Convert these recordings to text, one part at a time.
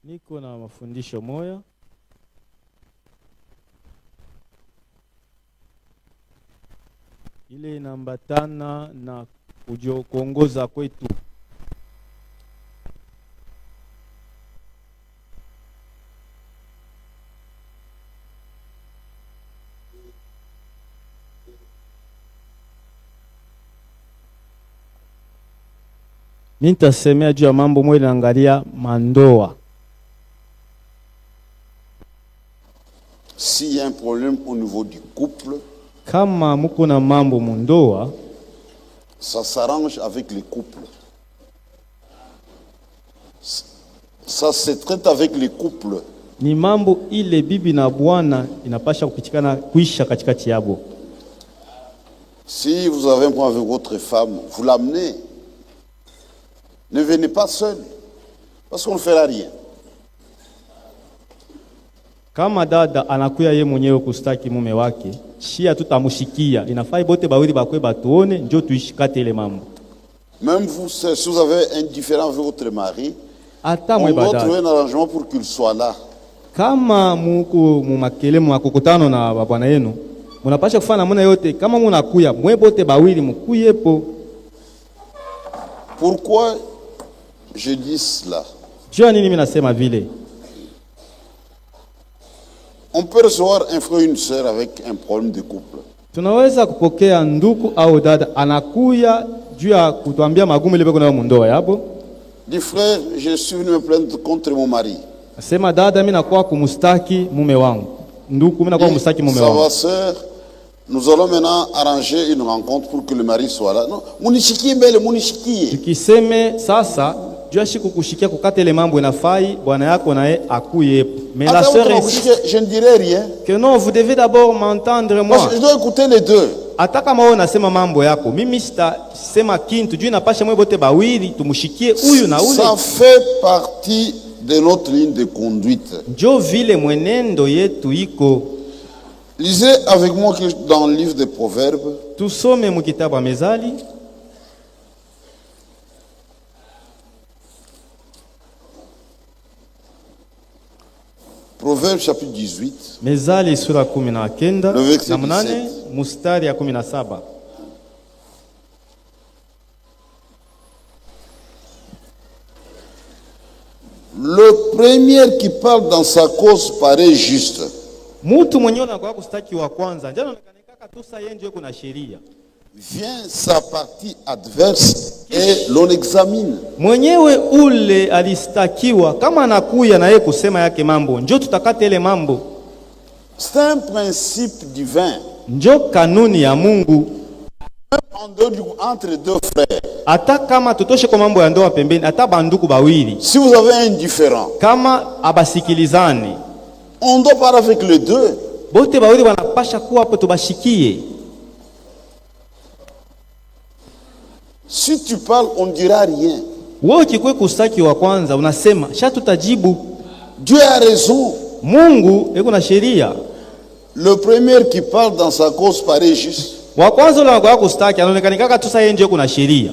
Niko na mafundisho moya ile inambatana na kuongoza kwetu. Nitasemea juu ya mambo moja naangalia mandoa. S'il y a un problème au niveau du couple, Kama muko na mambo mundoa, ça s'arrange avec les couples. Ça se traite avec les couples. ni mambo ile bibi na bwana inapasha kupitikana kuisha katikati yabo. Si vous avez un problème avec votre femme, vous l'amenez. Ne venez pas seul, parce qu'on ne fera rien. Kama dada anakuya ye mwenyewe kustaki mume wake, shia tutamushikia. Inafai bote bawili bakwe batuone njo tuishikate ile mambo. Même vous, si vous avez un différend avec votre mari, Ata on mwe doit badada. trouver un arrangement pour qu'il soit là. Kama muko mumakele mwakukutano na babwana yenu, munapasha kufanya namna yote. Kama munakuya mwe bote bawili mukuyepo. Pourquoi je dis cela? Jua nini mimi nasema vile? On peut recevoir un frère ou une sœur avec un problème de couple. Tunaweza kupokea nduku au dada anakuya juu ya kutuambia magumu ile beko na mundoa yabo. Dit frère, je suis venu me plaindre contre mon mari. Sema dada, mimi nakuwa kumustaki mume wangu. Nduku, mimi nakuwa kumustaki mume Ça wangu. va sœur, nous allons maintenant arranger une rencontre pour que le mari soit là. Non, munishikie mbele, munishikie. Tukiseme sasa juu ya shiku kushikia kukata ile mambo inafai bwana yako naye akuye. Mais la Attends, sœur attends, ici je ne dirai rien. que non, vous devez d'abord m'entendre moi. Parce que je dois écouter les deux. Hata kama wewe unasema mambo yako, mimi sitasema kintu juu inapasha mwe bote bawili tumushikie huyu na ule. Ça fait partie de notre ligne de conduite. Njo vile mwenendo yetu iko. Lisez avec moi dans le livre des Proverbes, Tusome mu kitabu Mezali. Proverbes chapitre 18. Mezali sura 19 Le verset na munane 17. mustari ya 17. Le premier qui parle dans sa cause paraît juste. Mutu mwenyewe anakuwa kustaki wa kwanza. Njano nikanikaka tusa yenje kuna sheria. Vient sa partie adverse et l'on examine. Mwenyewe ule alistakiwa kama anakuya na yeye kusema yake mambo. Njo tutakate ile mambo. C'est un principe divin. Njo kanuni ya Mungu. Entre deux frères. Hata kama tutoshe kwa mambo ya ndoa pembeni, hata banduku bawili. Si vous avez un différend, Kama abasikilizane, on doit parler avec les deux. bote bawili wanapasha kuwa hapo tubashikie. Si tu parles, on ne dira rien. Wewe ukikwe kustaki wa kwanza unasema sha tutajibu. Dieu a raison. Mungu eko na sheria. Le premier qui parle dans sa cause paraît juste. Wa kwanza ule anakuwa kustaki anaonekanika tusa yenje kuna sheria.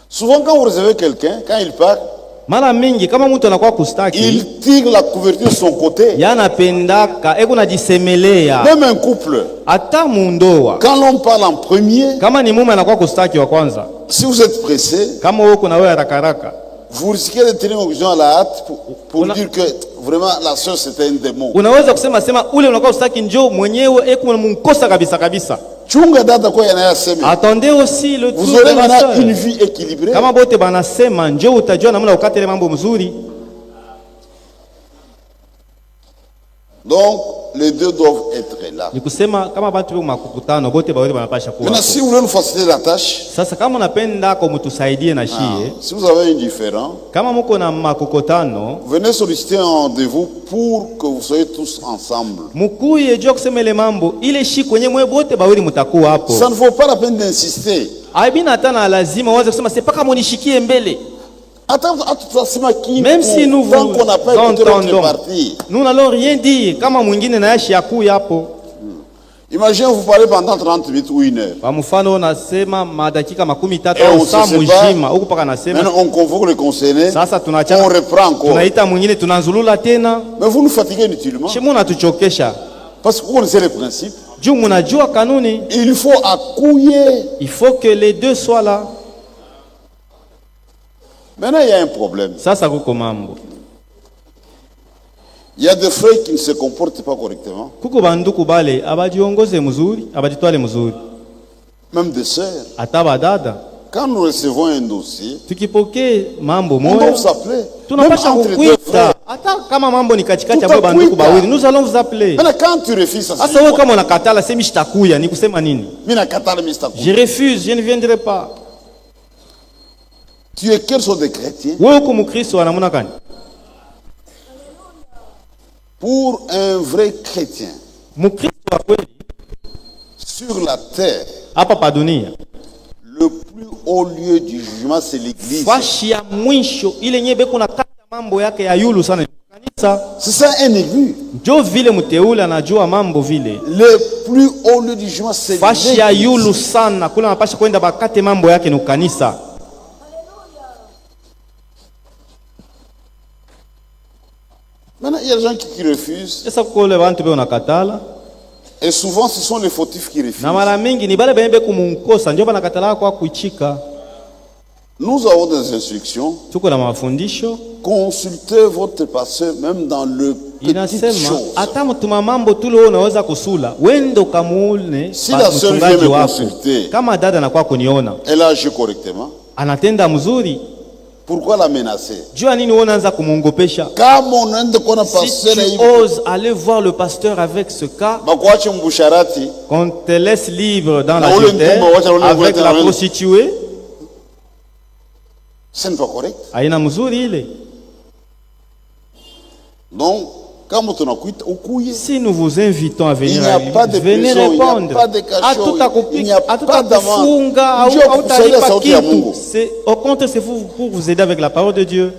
Souvent quand vous recevez quelqu'un, quand il parle, Mara mingi kama mtu anakuwa kustaki, il tire la couverture de son côté. yanapendaka eko najisemelea. Même un couple, Hata mundoa quand l'on parle en premier, kama ni mume anakuwa kustaki wa kwanza, si vous êtes pressé, kama wewe kuna wewe haraka, vous risquez de tenir une conclusion à la hâte pour dire que vraiment la sœur c'était un démon. unaweza kusema ule unakuwa kustaki njoo mwenyewe eko mnkosa kabisa. Chunga dada kwa yanayasema. Attendez aussi le Vous tour aurez de la maintenant sœur. une vie équilibrée. Kama bote banasema njoo utajua namna ukate ile mambo mzuri. Donc les deux doivent être là. Ni kusema kama bantu beko makukutano bote bawili banapasha kuwa. Maintenant si vous voulez nous faciliter la tâche, Sasa kama unapenda kwa mtusaidie na shie, si vous avez un différend, kama mko na makukutano, venez solliciter un rendez-vous pour que vous soyez tous ensemble. mkuye jua kusema ile mambo ile shi kwenye mwe bote bawili mtakuwa hapo. Ça ne vaut pas la peine d'insister. Haibina tana lazima uanze kusema c'est pas kama unishikie mbele. Même si nous vous entendons, nous n'allons rien dire kama mwingine na yashi yakuya hapo. Imaginez vous parlez pendant 30 minutes ou 1 heure. Kwa mfano unasema madakika 13 Et on au se saa sépare. mzima huko paka nasema Maintenant on convoque le concerné. sasa On tunaacha reprend encore. tunaita mwingine tunazulula tena. Mais vous nous fatiguez inutilement. Shemu natuchokesha. Parce que vous connaissez les principes. Juu mnajua kanuni. Il faut accouiller. Il faut que les deux soient là. Maintenant il y a un problème. Sasa kuko mambo. Il y a des frères qui ne se comportent pas correctement. Kuko banduku bale abajiongoze mzuri, abajitwale mzuri. Même des sœurs. Hata badada. Quand nous recevons un dossier, Tukipokee mambo on doit moja vous appeler. Même tunapasha entre deux kukuita. frères. Hata kama mambo ni katikati ya Tutakuita. banduku bawili, nous allons vous appeler. Maintenant quand tu refuses ça, Sasa wewe kama unakatala sema shitakuya, ni kusema nini? Mina katala mista kuya. Je refuse, je ne viendrai pas. Tu es quelle sorte de chrétien? Wewe uko Mkristo wa namna gani? Pour un vrai chrétien Mkristo wa kweli sur la terre, hapa pa dunia, le plus haut lieu du jugement c'est l'église. fashi ya mwisho ile nyebe kuna kata mambo yake ya yulu sana kanisa. C'est ça un élu. Njo vile mteule anajua mambo vile. Le plus haut lieu du jugement c'est Fashi ya l'église. yulu sana kula mapasha kwenda bakate mambo yake ni kanisa. Maintenant il y a des gens qui refusent. Sasa kule bantu be unakatala Et souvent ce sont les fautifs qui refusent. na mara mingi ni bale bembe kumunkosa njo banakatala kwa kuichika. Nous avons des instructions. Tuko na mafundisho Consultez votre pasteur même dans le petit inasema chose. hata mtuma mambo tu leo unaweza kusula wendo kamuone Si la sœur vient me consulter, kama dada anakuwa kuniona elle agit correctement. anatenda mzuri, Pourquoi la menacer? jua nini wewe unaanza kumuongopesha? Kama unaenda kuona Si pasteur tu hivi, oses aller voir le pasteur avec ce cas, bakuache mbusharati, qu'on te laisse libre dans Na la ule terre mtumba, wacha ule avec mvulana la wenu. prostituée, ce n'est pas correct. aina mzuri ile. Donc, kama tunakuita ukuye, Si nous vous invitons à il venir n'y à a pas de l'église, venez prison, il n'y a répondre. pas de cachot, il n'y a pas Hatutakufunga d'amende. au Njoo kusaidia sauti ya kitu. Mungu. C'est au contraire, c'est pour vous aider avec la parole de Dieu.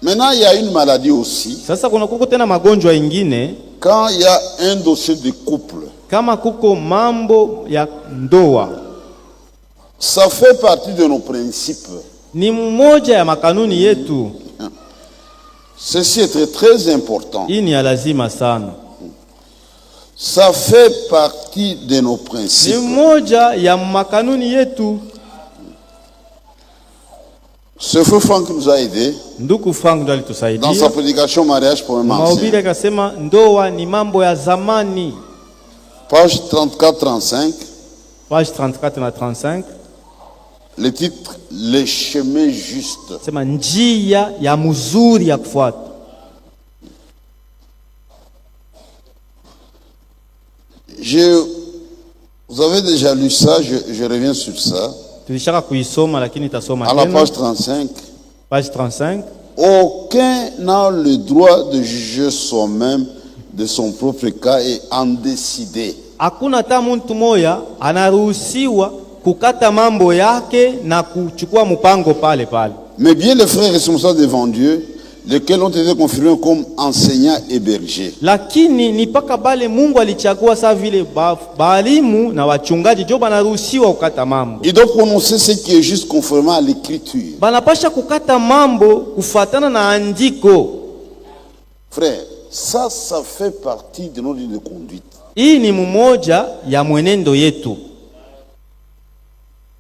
Maintenant, il y a une maladie aussi. Sasa kuna kuko tena magonjwa ingine, Quand il y a un dossier de couple, kama kuko mambo ya ndoa, ça fait partie de nos principes. ni mmoja ya makanuni yetu. Ceci est très, très important. Hii ni ya lazima sana, Ça fait partie de nos ni principes. mmoja ya makanuni yetu. Ce frère Franck nous a aidés Ndugu Frank ndo dans sa alitusaidia prédication mariage pour un mahubiri, ancien. akasema ndoa ni mambo ya zamani. Page 34-35, Page 34 na 35 le titre Les chemins justes. sema njia ya mzuri ya kufuata. Vous avez déjà lu ça, je reviens sur ça. Tulishaka kuisoma lakini tasoma À la tena. page 35. Page 35. Aucun n'a le droit de juger soi-même de son propre cas et en décider. Hakuna hata mtu moya anaruhusiwa kukata mambo yake na kuchukua mpango pale pale. Mais bien les frères responsables devant Dieu, lesquels ont été confirmés comme enseignants et bergers. Lakini ni paka bale Mungu alichagua saa vile balimu na wachungaji jo banaruhusiwa kukata mambo. Ils doivent prononcer ce qui est juste conformément à l'écriture. Banapasha kukata mambo kufatana na andiko. Frère, ça fait partie de notre ligne de conduite. Hii ni mmoja ya mwenendo yetu.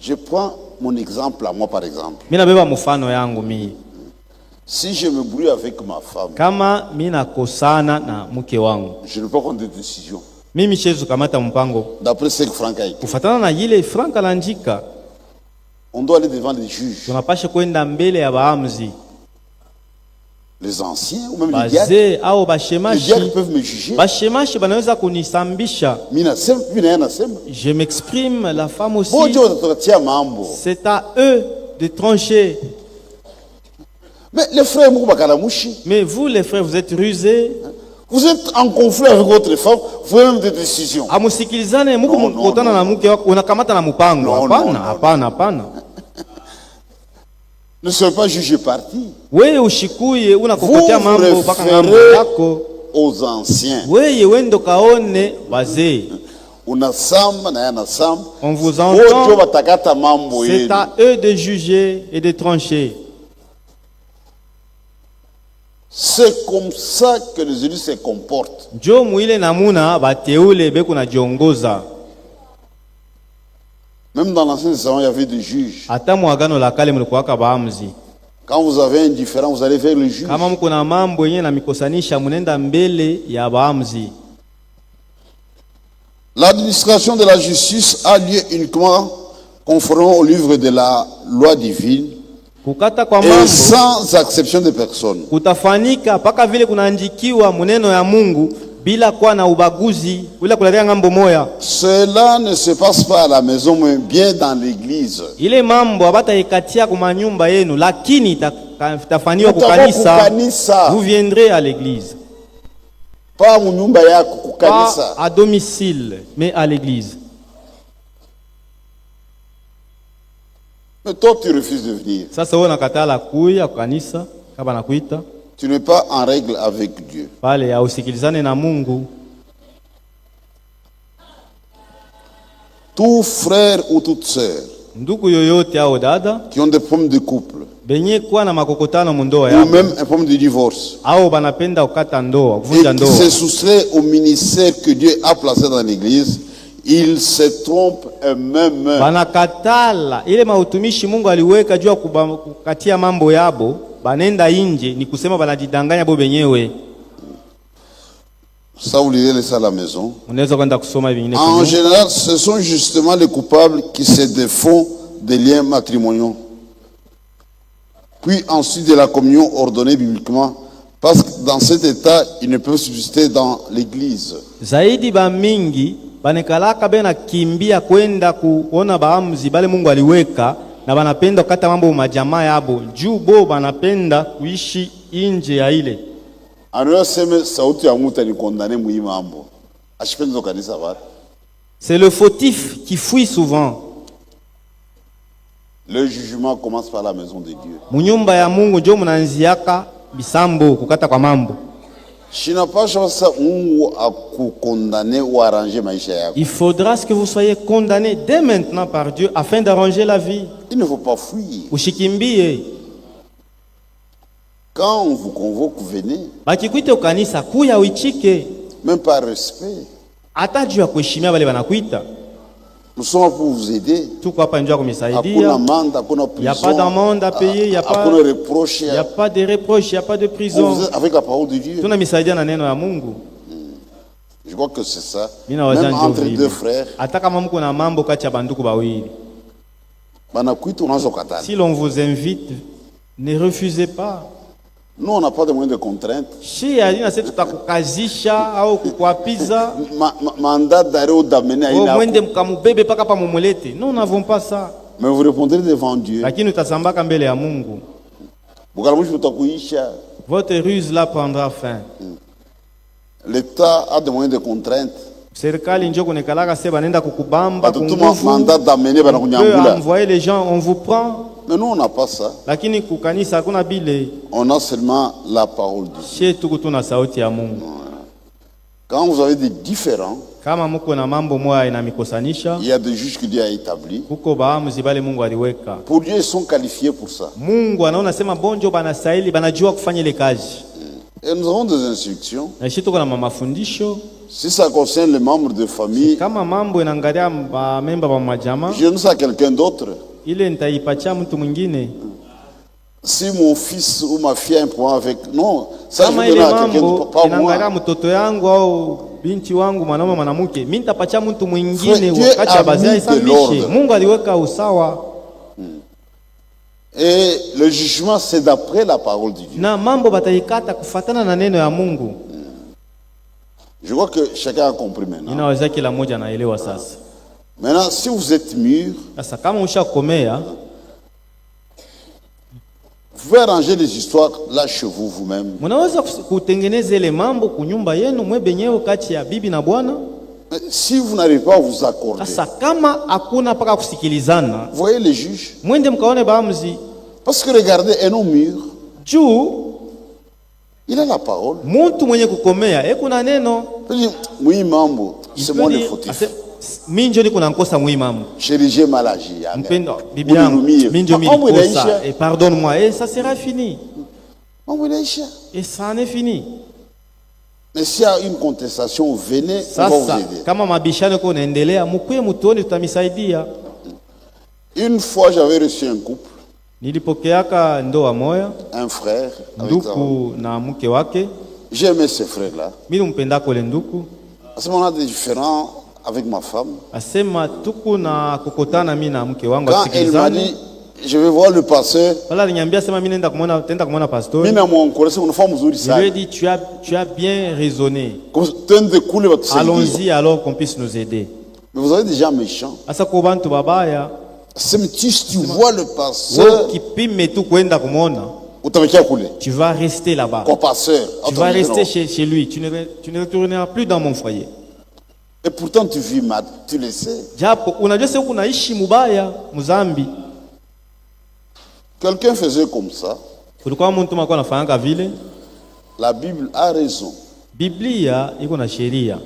Je prends mon exemple à moi par exemple. Mimi nabeba mfano yangu mimi. Si je me brouille avec ma femme, Kama mimi nakosana na mke wangu, je ne peux pas prendre de décision. mimi chezu kamata mpango D'après ce que Franck a écrit. kufatana na ile Frank alandika. On doit aller devant les juges, Tunapasha kwenda mbele ya waamuzi, les anciens ou même les diacres. bazee au Les bashemashi. diacres peuvent me juger. Bashemashi banaweza kunisambisha. Je m'exprime, la femme aussi. C'est à eux de trancher. Mais les frères, Mais vous les frères, vous êtes rusés. vous êtes en conflit avec votre femme, vous avez même des décisions. Amusikilizane, muko Non, mkutana non, na mke wako unakamata na mpango. Non, Hapana, non, non. hapana, hapana. Ne soyez pas jugé parti. Wewe ushikuye Vous unakokotea vous mambo mpaka ngambo référez yako. aux anciens. Wewe wendo kaone wazee. Unasamba na yanasamba. On vous Wote entend. watakata mambo C'est yenu. à eux de juger et de trancher. C'est comme ça que les élus se comportent. Njo mwile namuna bateule beku na jiongoza. Même dans l'Ancien Testament, il y avait des juges. Hata mwagano la kale mlikuwaka baamuzi. Quand vous avez un différend, vous allez vers le juge. Kama mko na mambo yenye na mikosanisha munenda mbele ya baamuzi. L'administration de la justice a lieu uniquement conformément au livre de la loi divine Kukata kwa et mambo sans exception de personne. kutafanika paka vile kunaandikiwa muneno ya Mungu bila kuwa na ubaguzi, bila kulalia ngambo moya. Cela ne se passe pas à la maison, mais bien dans l'église. Ile mambo abata ikatia kwa manyumba yenu, lakini itafanywa kukanisa. Kukanisa. Vous viendrez à l'église. Pas mu nyumba yako Pas kukanisa. à domicile, mais à l'église. Mais toi, tu refuses de venir. Sasa wewe unakatala kuya kukanisa kama nakuita Tu n'es pas en règle avec Dieu. pale, hausikilizane na Mungu. Tout frère ou toute sœur Ndugu yoyote au dada qui ont des problèmes de couple benye kuwa na makokotano mundoa ou yao même un problème de divorce au banapenda kukata ndoa, et kuvunja qui ndoa, se soustraient au ministère que Dieu a placé dans l'église, ils se trompent eux-mêmes. banakatala ile mautumishi Mungu aliweka juu ya kukatia mambo yabo, banenda inje, ni kusema banajidanganya bo benyewe. Ça, vous lirez ça à la maison. Unaweza kwenda kusoma hivi vingine. En général, ce sont justement les coupables qui se défont des liens matrimoniaux. Puis ensuite de la communion ordonnée bibliquement, parce que dans cet état, ils ne peuvent subsister dans l'église. Zaidi ba mingi banekalaka bena kimbia kwenda kuona baamuzi bale Mungu aliweka, na banapenda kukata mambo majamaa yabo juu bo banapenda kuishi inje ya ile. C'est le fautif qui fuit souvent. Le jugement commence par la maison de Dieu. Munyumba ya Mungu njo munanziaka bisambo kukata kwa mambo. Il faudra que vous soyez condamné dès maintenant par Dieu afin d'arranger la vie. Il ne faut pas fuir. Ushikimbie. Quand on vous convoque, venez. Bakikuite ukanisa kuya uichike. Même par respect. Hata juu ya kuheshimia wale wanakuita. Nous sommes pour vous aider. Tuko hapa njoo kumisaidia. Hakuna manda, hakuna prison. Il n'y a pas d'amende à payer, il n'y a pas de reproche, il n'y a pas de reproche, il n'y a pas de prison. Avec la parole de Dieu. Tunamisaidia na neno ya Mungu. Je crois que c'est ça. Même entre deux frères. Hata kama mko na mambo kati ya banduku bawili. Banakuita unaanza kukataa. Si l'on vous invite, ne refusez pas. Nous, on n'a pas de moyens de contrainte. Si alina sasa tutakukazisha au kukwapiza. Mandat d'arrêt ou d'amener à une. Mwende mkamubebe paka pa mumulete. Nous n'avons pas ça. Mais vous répondrez devant Dieu. Lakini utasambaka mbele ya Mungu. Votre ruse là prendra fin. L'État a des moyens de contrainte. Serikali njoo kunekalaka sasa banenda kukubamba kunguvu. Mandat d'amener bana kunyambula. Envoyer les gens, on vous prend. Mais nous, on n'a pas ça. Lakini kukanisa hakuna bile. On a seulement la parole de Dieu. Tuna sauti ya Mungu. Quand vous avez des différends, kama mko na mambo moya inamikosanisha, il y a des juges que Dieu a établis. Kuko baamuzi bale Mungu aliweka. Pour Dieu, ils sont qualifiés pour ça. Mungu anaona sema bonjo banastahili, banajua kufanya ile kazi. Et nous avons des instructions. Na sisi tuko na mafundisho. Si ça concerne les membres de famille, kama mambo inaangalia memba wa majama, je ne sais quelqu'un d'autre. Ile nitaipatia mtu mwingine. Si mon fils ou ma fille a un problème avec, non, ça kama je donne à quelqu'un d'autre, pas moi. Inaangalia mtoto yangu au binti wangu mwanaume mwanamke, mimi nitapatia mtu mwingine wakati abazia isamishe. Mungu aliweka usawa. Et le jugement c'est d'après la parole de Dieu. Na mambo bataikata kufatana na neno ya Mungu. Je vois que chacun a compris maintenant. Inaweza kila mmoja anaelewa sasa. Maintenant, si vous êtes mûr, sasa kama ushakomea, vous pouvez arranger les histoires là chez vous vous-même. Mnaweza kutengeneza ile mambo kunyumba yenu mwe benyewe kati ya bibi na bwana. Si vous n'arrivez pas à vous accorder. Sasa kama hakuna paka kusikilizana, voyez les juges. Mwende mkaone baamuzi. Parce que regardez, un homme mûr, juu il a la parole. muntu mwenye kukomea kuna neno. Il dit, oui, mambo, c'est moi le fautif. Minjo niko nakosa mwimamu. Chérie, j'ai mal agi. Mpendo bibi yangu minjo nilikosa et pardonne-moi et ça sera fini. Et ça en est fini. Mais s'il y a une contestation, venez, on va vous aider. Kama mabishano ko naendelea mkuye mutuone tutamisaidia. Une fois j'avais reçu un couple. Nilipokeaka ndoa moya. Un frère. Nduku na mke wake. J'aimais ce frère-là. Mimi mpenda kole nduku. À ce moment-là, des différends avec ma femme. Asema tuku na kukutana mimi na mke wangu quand elle m'a dit, je vais voir le pasteur. Wala niambia sema mimi nenda kumwona pastor. Mimi na muongelesha unafaa mzuri sana. Je lui ai dit tu as bien raisonné. Allons-y alors qu'on puisse nous aider. Mais vous avez des gens méchants. Asa ko bantu babaya. Si tu vois le pasteur, tu vas rester là-bas. Tu vas rester chez lui. Tu ne retourneras plus dans mon foyer. Et pourtant tu vis mal, tu le sais. Quelqu'un faisait comme ça. La Bible a raison. Biblia iko na sheria.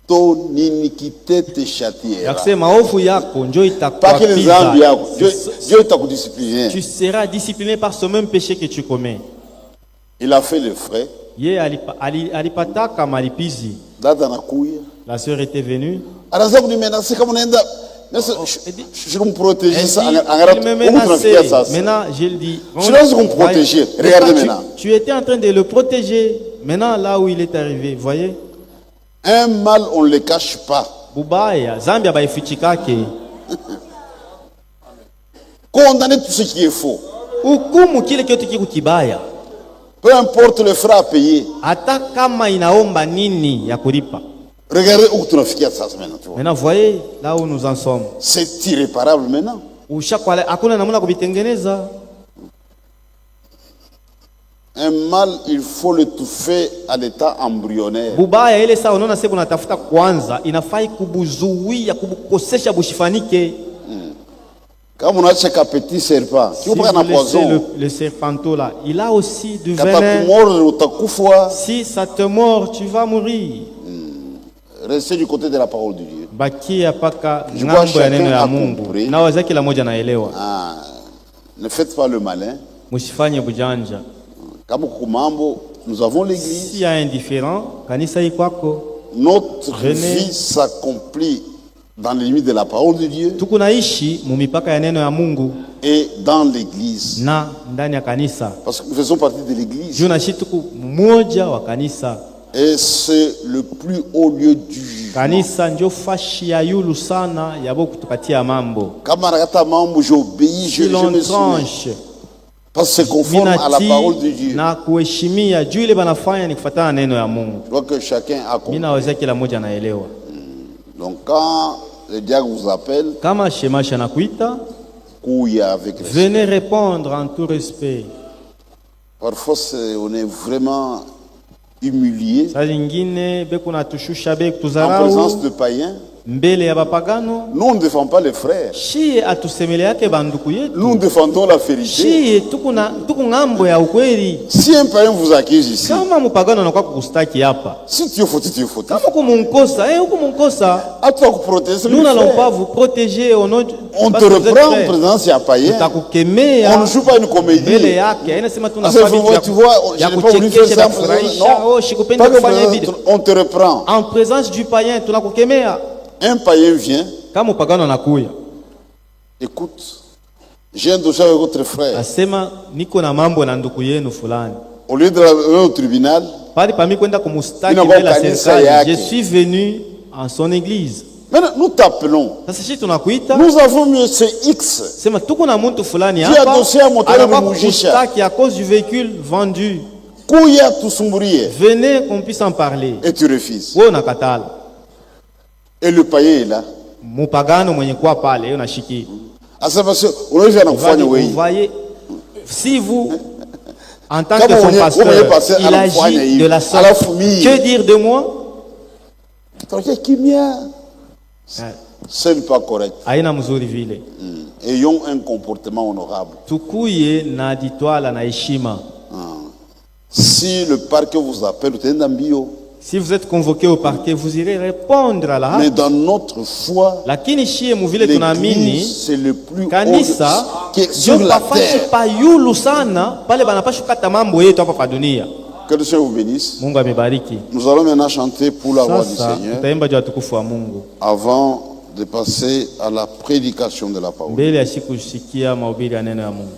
Ton iniquité te châtiera. Pas que les âmes Dieu t'a discipliné. Tu seras discipliné par ce même péché que tu commets. Il a fait les frais. La sœur était venue. Je vais me protéger ça. Maintenant, je le dis. Je dois me protéger. Regardez maintenant. Tu étais en train de le protéger. Maintenant, là où il est arrivé, voyez. Un mal, on ne le cache pas. Condamner tout ce qui est faux. Peu importe le frais à payer. Regardez où tu as fait ça maintenant. Maintenant, voyez là où nous en sommes. C'est irréparable maintenant. Un mal, il faut l'étouffer à l'état embryonnaire. Quand on a ce petit serpent, si vous laissez le serpenteau là, il a aussi du venin. Si ça te mord, tu vas mourir. Restez du côté de la parole de Dieu. Je vois chacun a compris. Ne faites pas le malin. Nous avons l'église. S'il y a un différent, notre vie s'accomplit dans les limites de la parole de Dieu et dans l'église. Parce que nous faisons partie de l'église. Et c'est le plus haut lieu du jugement. J'obéis, je me soumets. Parce que c'est conforme à la parole de Dieu. Je vois que chacun a compris. Donc quand le diable vous appelle, venez répondre en tout respect. Parfois on est vraiment humilié en présence de païens. Nous ne défendons pas les frères. Nous défendons la vérité. Si un païen vous accuse ici, si tu es fautif, tu es fautif. Nous n'allons pas vous protéger au nom de... On te reprend en présence d'un païen. On ne joue pas une comédie. Tu vois, je n'ai pas voulu faire ça. Non, on te reprend. En présence du païen, tu n'as pas. Un païen vient. Écoute, j'ai un dossier avec votre frère. Au lieu d'aller au tribunal, je suis venu en son église. Maintenant, nous t'appelons. Nous avons mis ce X. Qui a dossier à moteur qui à cause du véhicule vendu. Venez qu'on puisse en parler. Et tu refuses. Et le païen est là. Vous voyez, si vous, en tant que son pasteur, il agit de la sorte, que dire de moi? Ce n'est pas correct. haina mzuri vile. Ayons un comportement honorable. Tukuye na jitwala na heshima. Si le parquet vous appelle, vous êtes ambio. Si vous êtes convoqué au parquet, vous irez répondre à la Mais haki. dans notre foi, Lakini shie muvile tunaamini l'Église, c'est le plus kanisa haut qui est sur ndio la pafashi terre. payulu sana pale banapasha kukata mambo yetu hapa pa dunia. Que le Seigneur vous bénisse. Mungu amebariki. Nous allons maintenant chanter pour la voix du Sasa Seigneur tutaimba juu ya tukufu wa Mungu avant de passer à la prédication de la parole. mbele ya siku kusikia mahubiri ya neno ya Mungu.